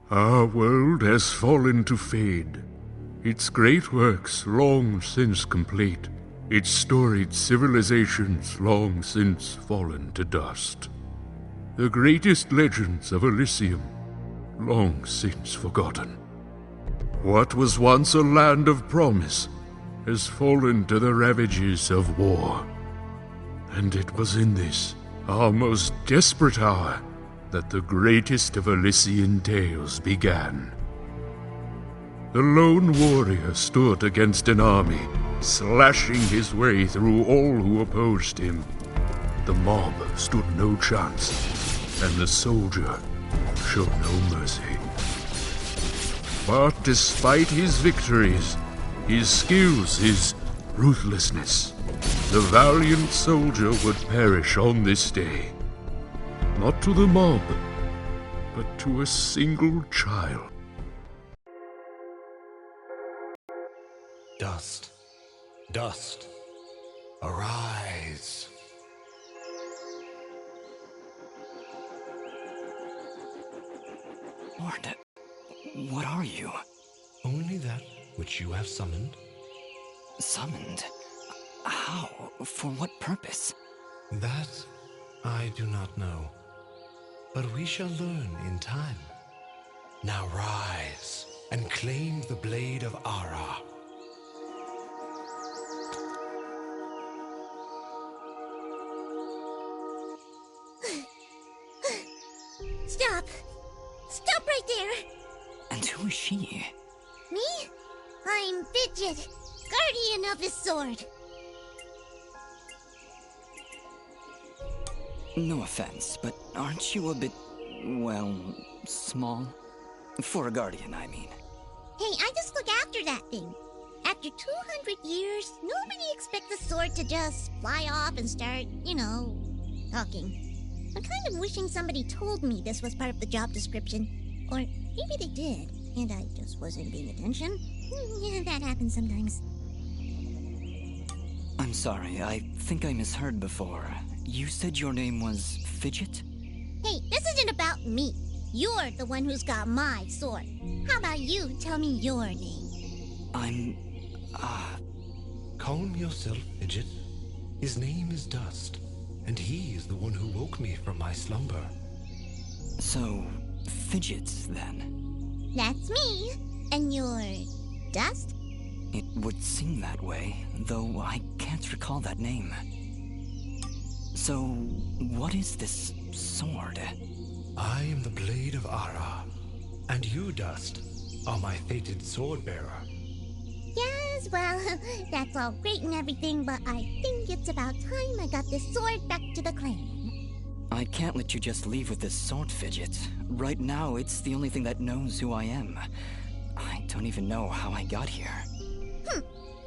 Our world has fallen to fade, its great works long since complete, its storied civilizations long since fallen to dust. The greatest legends of Elysium long since forgotten. What was once a land of promise has fallen to the ravages of war. And it was in this, our most desperate hour, that the greatest of Elysian tales began. The lone warrior stood against an army, slashing his way through all who opposed him. The mob stood no chance, and the soldier showed no mercy. But despite his victories, his skills, his ruthlessness, the valiant soldier would perish on this day. Not to the mob, but to a single child. Dust, dust, arise. Lord, what are you? Only that which you have summoned. Summoned? How? For what purpose? That I do not know, but we shall learn in time. Now rise and claim the blade of Ara. Stop! Stop right there! And who is she? Me? I'm Fidget, guardian of his sword. No offense, but aren't you a bit, well, small? For a guardian, I mean. Hey, I just look after that thing. After 200 years, nobody expects the sword to just fly off and start, talking. I'm kind of wishing somebody told me this was part of the job description. Or maybe they did, and I just wasn't paying attention. Yeah, that happens sometimes. I'm sorry, I think I misheard before. You said your name was Fidget? Hey, this isn't about me. You're the one who's got my sword. How about you tell me your name? I'm... Calm yourself, Fidget. His name is Dust, and he is the one who woke me from my slumber. So, Fidgets, then? That's me. And you're... Dust? It would seem that way, though I can't recall that name. So, what is this sword? I am the blade of Ara, and you, Dust, are my fated sword bearer. Yes, well, that's all great and everything, but I think it's about time I got this sword back to the clan. I can't let you just leave with this sword, Fidget. Right now, it's the only thing that knows who I am. I don't even know how I got here.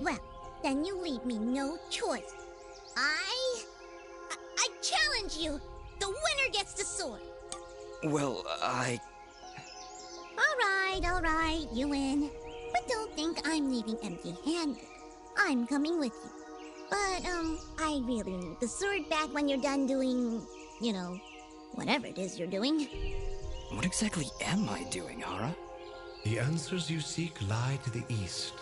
Well, then you leave me no choice. I challenge you! The winner gets the sword! Well, All right, you win. But don't think I'm leaving empty-handed. I'm coming with you. But, I really need the sword back when you're done doing, whatever it is you're doing. What exactly am I doing, Ara? The answers you seek lie to the east.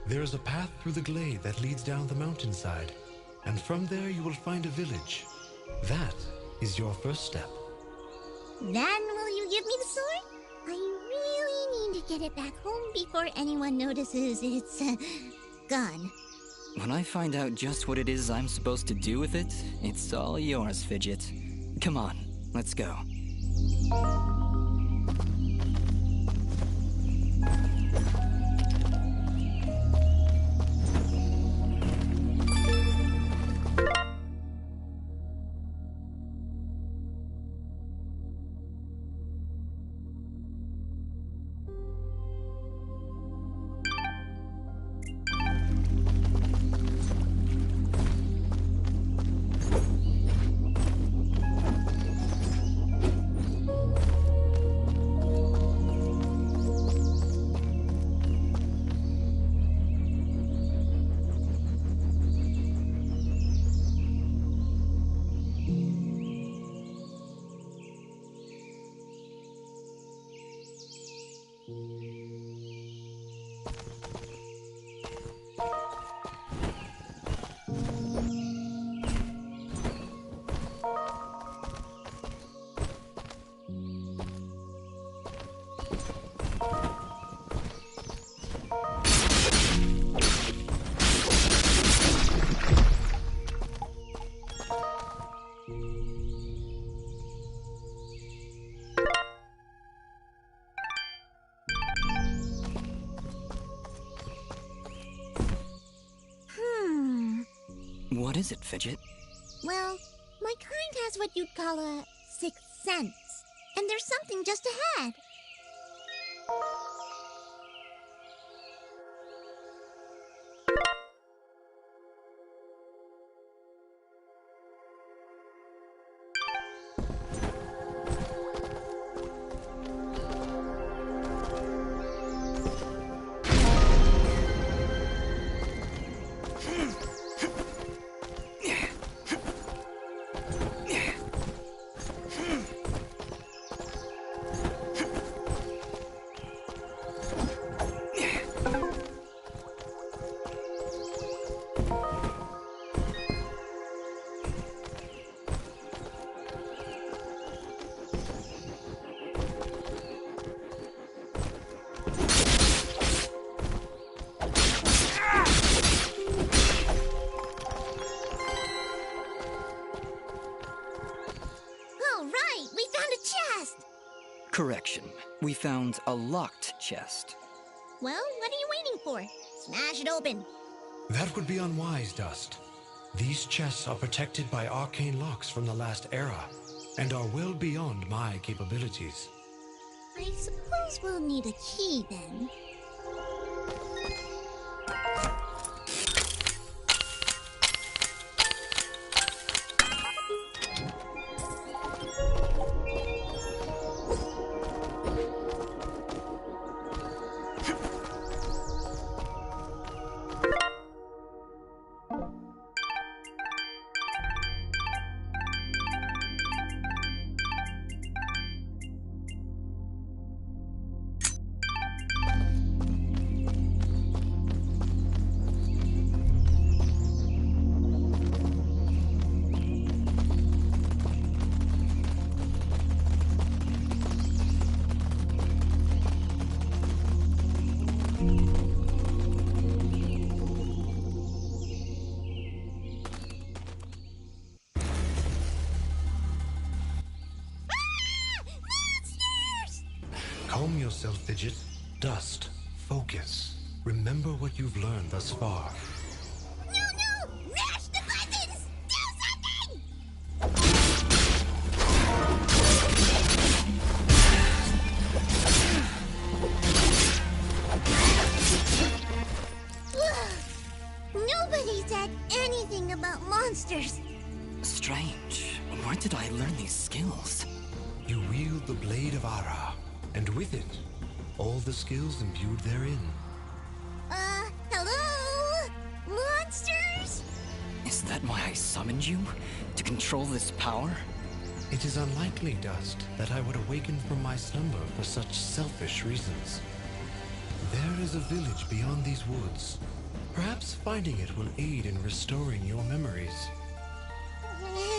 There is a path through the glade that leads down the mountainside, and from there you will find a village. That is your first step. Then will you give me the sword? I really need to get it back home before anyone notices it's gone. When I find out just what it is I'm supposed to do with it, it's all yours, Fidget. Come on, let's go. What is it, Fidget? Well, my kind has what you'd call a sixth sense. And there's something just ahead. Correction. We found a locked chest. Well, what are you waiting for? Smash it open. That would be unwise, Dust. These chests are protected by arcane locks from the last era, and are well beyond my capabilities. I suppose we'll need a key then. Calm yourself, Fidget. Dust, focus. Remember what you've learned thus far. No! Mash the buttons! Do something! Nobody said anything about monsters. Strange. Where did I learn these skills? You wield the Blade of Ara, and with it, all the skills imbued therein. Hello? Monsters? Is that why I summoned you? To control this power? It is unlikely, Dust, that I would awaken from my slumber for such selfish reasons. There is a village beyond these woods. Perhaps finding it will aid in restoring your memories.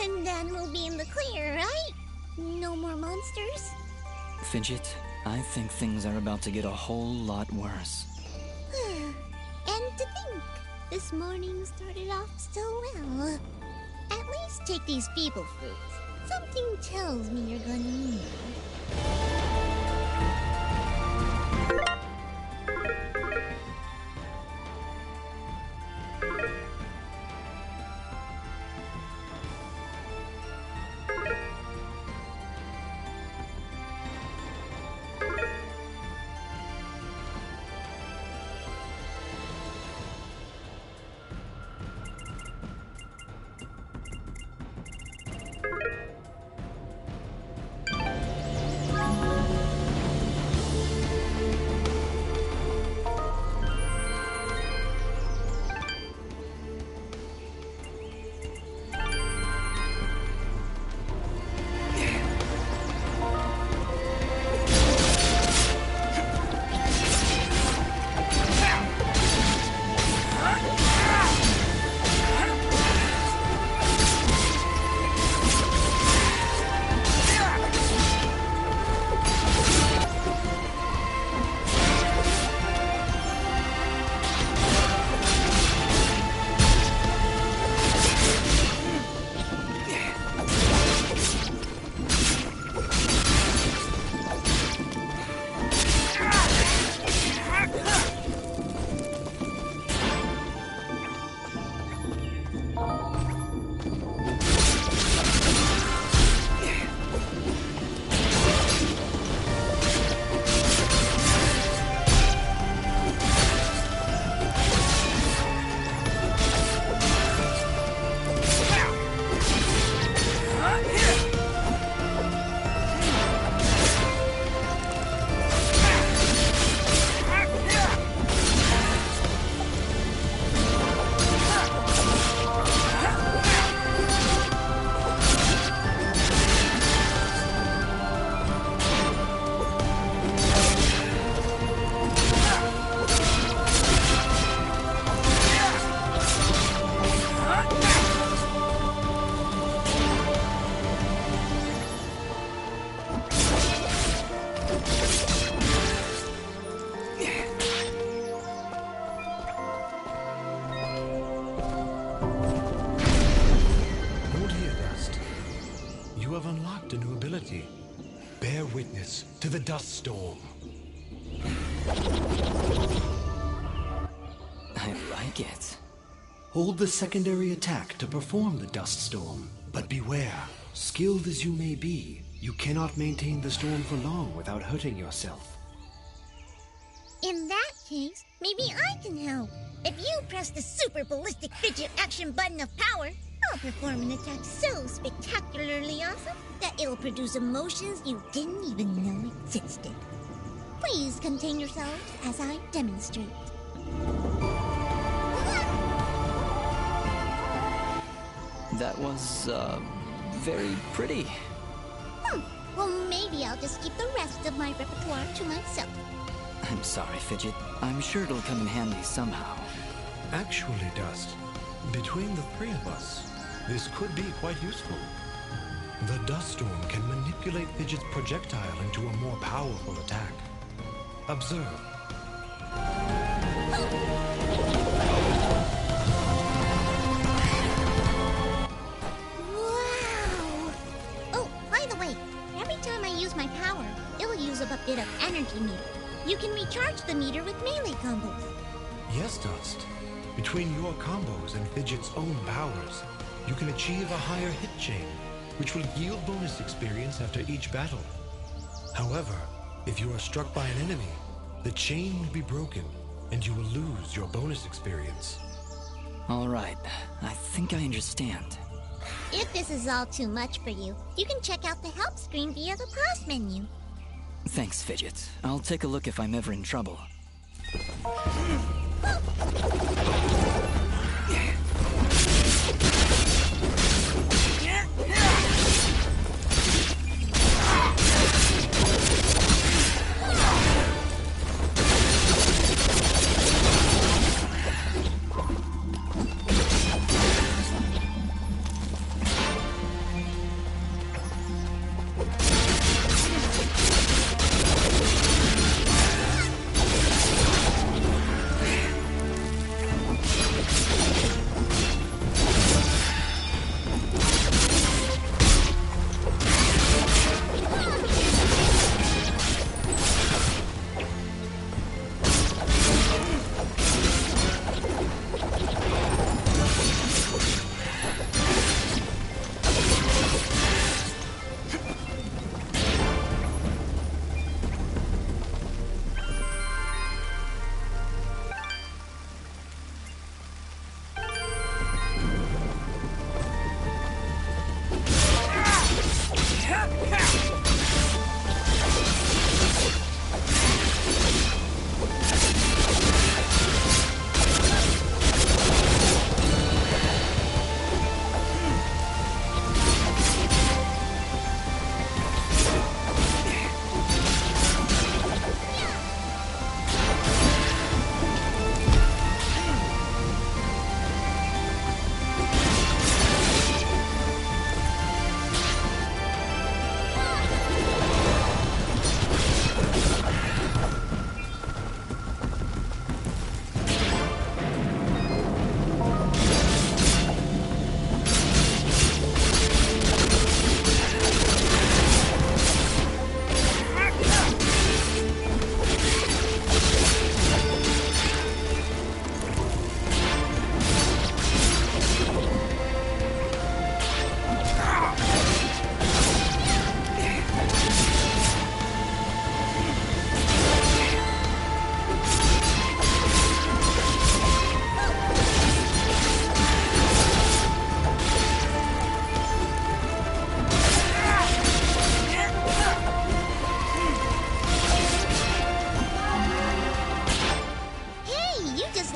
And then we'll be in the clear, right? No more monsters? Fidget, I think things are about to get a whole lot worse. And to think, this morning started off so well. At least take these people fruits. Something tells me you're gonna need them. unlocked a new ability. Bear witness to the dust storm. I like it. Hold the secondary attack to perform the dust storm. But beware, skilled as you may be, you cannot maintain the storm for long without hurting yourself. In that case, maybe I can help. If you press the super ballistic fidget action button of power, I'll perform an attack so spectacularly awesome that it'll produce emotions you didn't even know existed. Please contain yourselves as I demonstrate. That was, very pretty. Well, maybe I'll just keep the rest of my repertoire to myself. I'm sorry, Fidget. I'm sure it'll come in handy somehow. Actually, Dust, between the three of us, this could be quite useful. The dust storm can manipulate Fidget's projectile into a more powerful attack. Observe. Wow! Oh, by the way, every time I use my power, it'll use up a bit of energy meter. You can recharge the meter with melee combos. Yes, Dust. Between your combos and Fidget's own powers, you can achieve a higher hit chain, which will yield bonus experience after each battle. However, if you are struck by an enemy, the chain will be broken, and you will lose your bonus experience. All right, I think I understand. If this is all too much for you, you can check out the help screen via the pause menu. Thanks, Fidget. I'll take a look if I'm ever in trouble.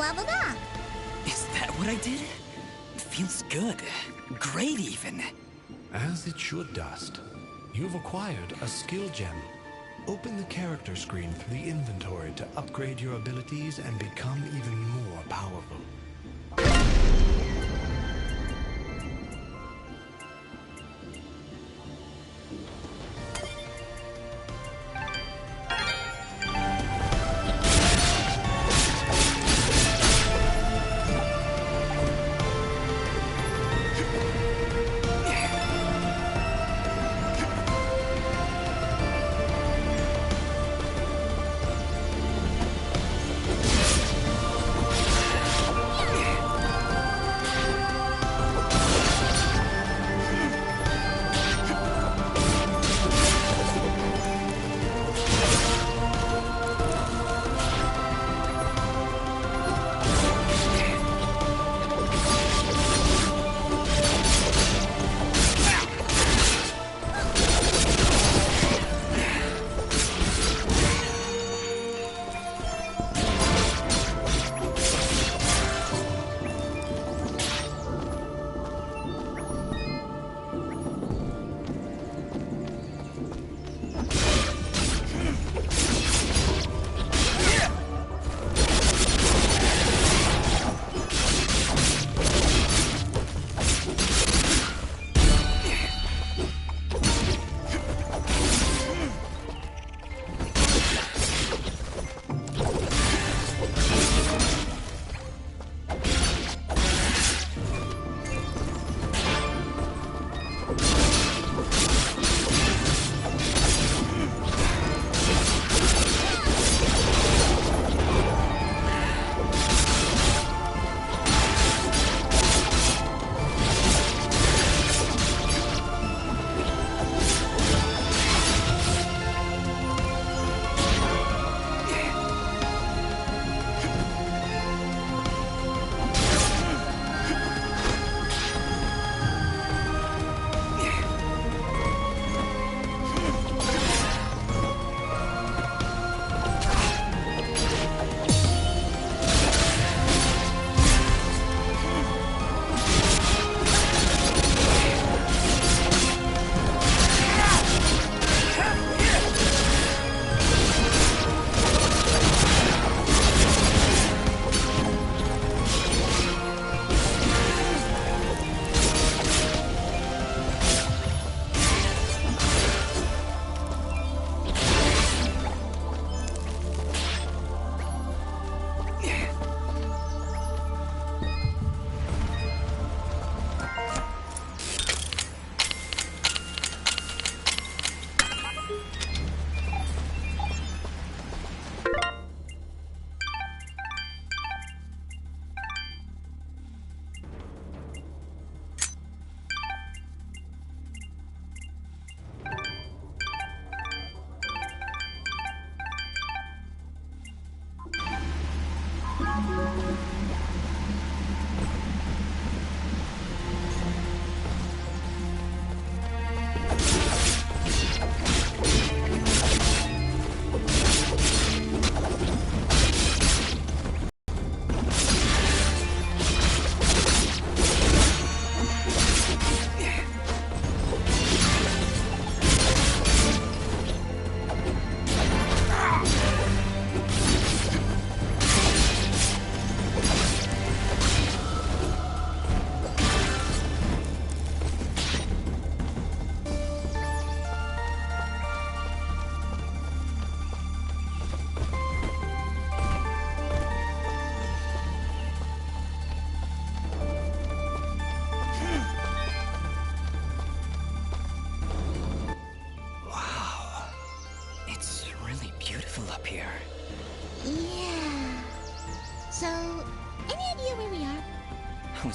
leveled up. Is that what I did? Feels good. Great, even. As it should, Dust. You've acquired a skill gem. Open the character screen through the inventory to upgrade your abilities and become even more powerful.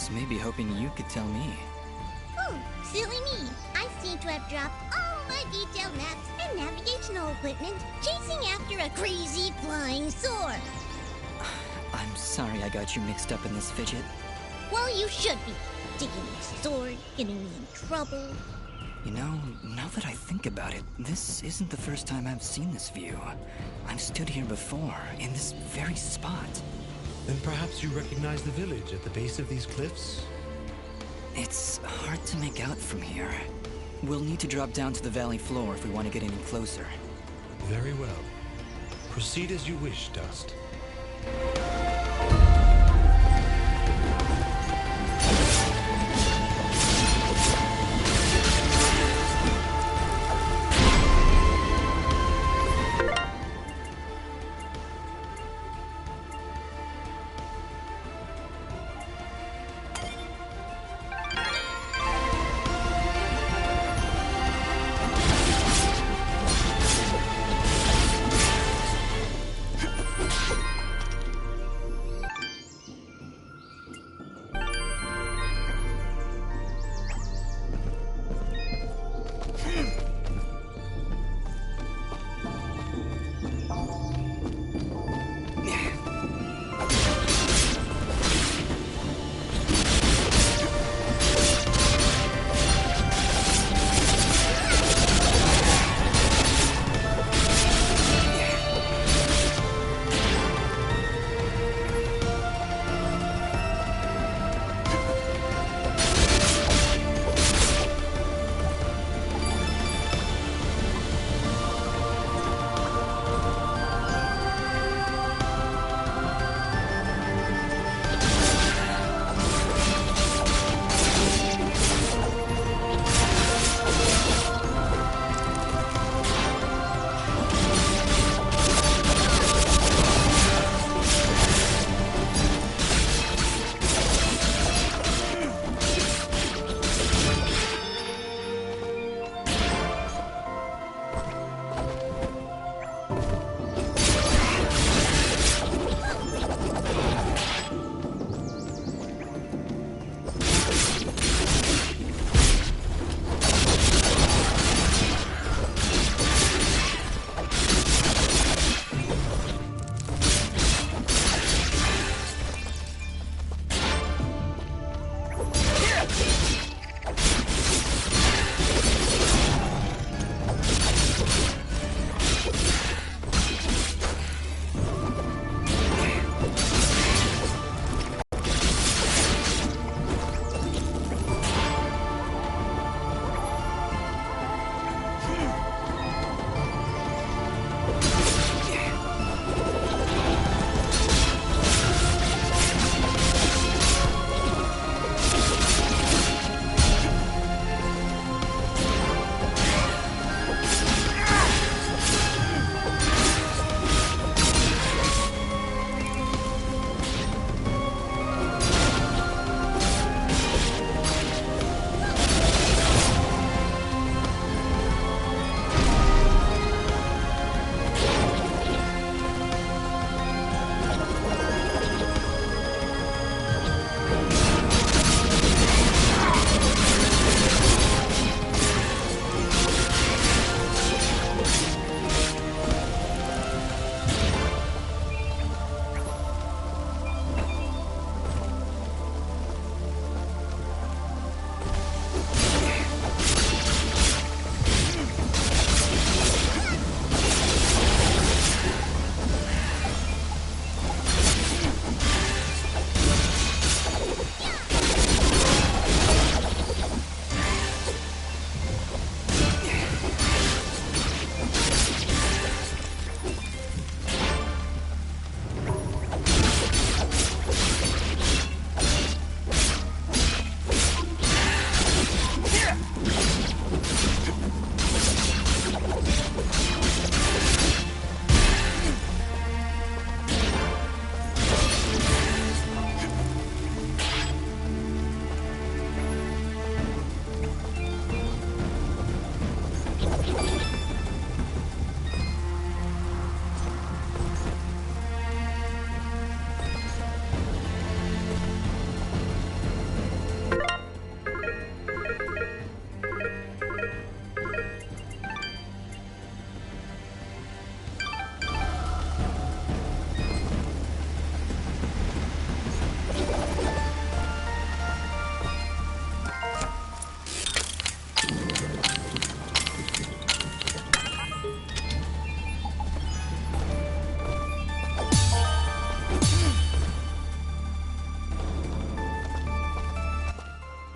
was maybe hoping you could tell me. Oh, silly me. I seem to have dropped all my detailed maps and navigational equipment chasing after a crazy flying sword. I'm sorry I got you mixed up in this fidget. Well, you should be. Taking my sword, getting me in trouble. You know, now that I think about it, this isn't the first time I've seen this view. I've stood here before, in this very spot. Then perhaps you recognize the village at the base of these cliffs? It's hard to make out from here. We'll need to drop down to the valley floor if we want to get any closer. Very well. Proceed as you wish, Dust.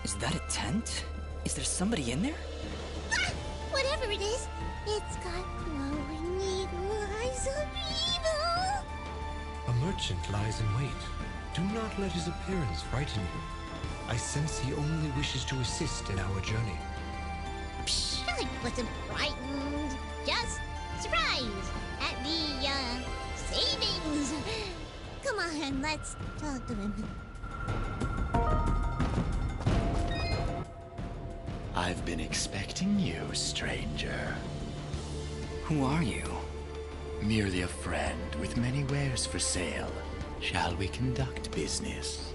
Is that a tent? Is there somebody in there? Ah, whatever it is, it's got glowing eagle eyes of evil. A merchant lies in wait. Do not let his appearance frighten you. I sense he only wishes to assist in our journey. Psh, I wasn't frightened. Just surprised at the, savings. Come on, let's talk to him. I've been expecting you, stranger. Who are you? Merely a friend with many wares for sale. Shall we conduct business?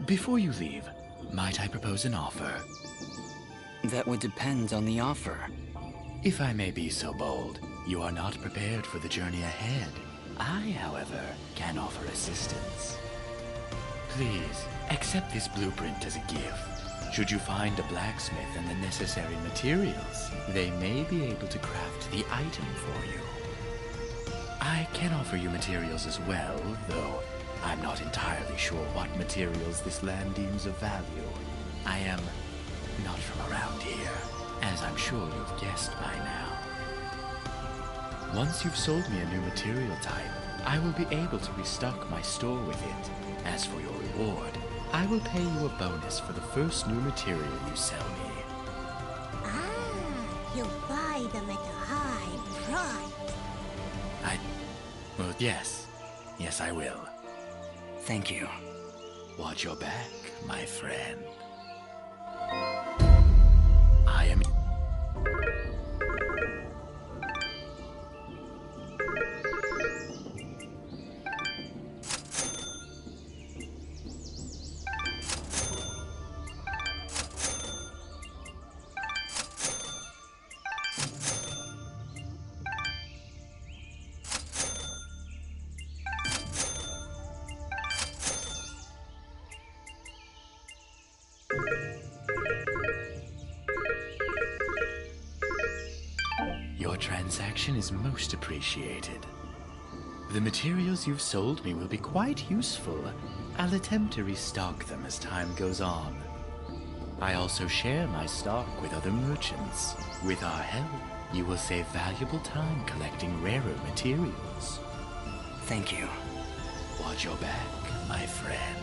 Before you leave, might I propose an offer? That would depend on the offer. If I may be so bold, you are not prepared for the journey ahead. I, however, can offer assistance. Please, accept this blueprint as a gift. Should you find a blacksmith and the necessary materials, they may be able to craft the item for you. I can offer you materials as well, though I'm not entirely sure what materials this land deems of value. I am not from around here, as I'm sure you've guessed by now. Once you've sold me a new material type, I will be able to restock my store with it. As for your reward, I will pay you a bonus for the first new material you sell me. Ah, you'll buy them at a high price. Well, yes. Yes, I will. Thank you. Watch your back, my friend. I am... Your transaction is most appreciated. The materials you've sold me will be quite useful. I'll attempt to restock them as time goes on. I also share my stock with other merchants. With our help, you will save valuable time collecting rarer materials. Thank you. Watch your back, my friend.